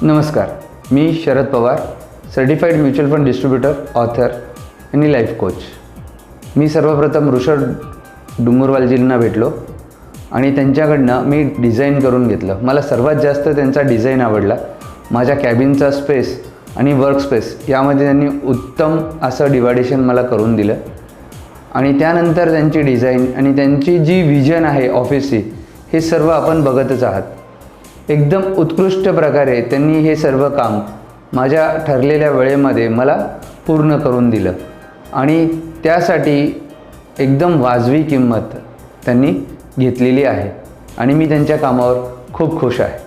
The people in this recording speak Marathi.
नमस्कार, मी Sharad Pawar, certified mutual fund distributor, author आणि लाईफ कोच. मी सर्वप्रथम ऋषभ डुंगरवालजींना भेटलो आणि त्यांच्याकडनं मी डिझाईन करून घेतलं. मला सर्वात जास्त त्यांचा डिझाईन आवडला. माझ्या कॅबिनचा स्पेस आणि वर्क स्पेस यामध्ये त्यांनी उत्तम असं डिवायडेशन मला करून दिलं आणि त्यानंतर त्यांची डिझाईन आणि त्यांची जी व्हिजन आहे ऑफिसची, हे सर्व आपण बघतच आहात. एकदम उत्कृष्ट प्रकारे त्यांनी हे सर्व काम माझ्या ठरलेल्या वेळेमध्ये मला पूर्ण करून दिलं आणि त्यासाठी एकदम वाजवी किंमत त्यांनी घेतलेली आहे आणि मी त्यांच्या कामावर खूप खुश आहे.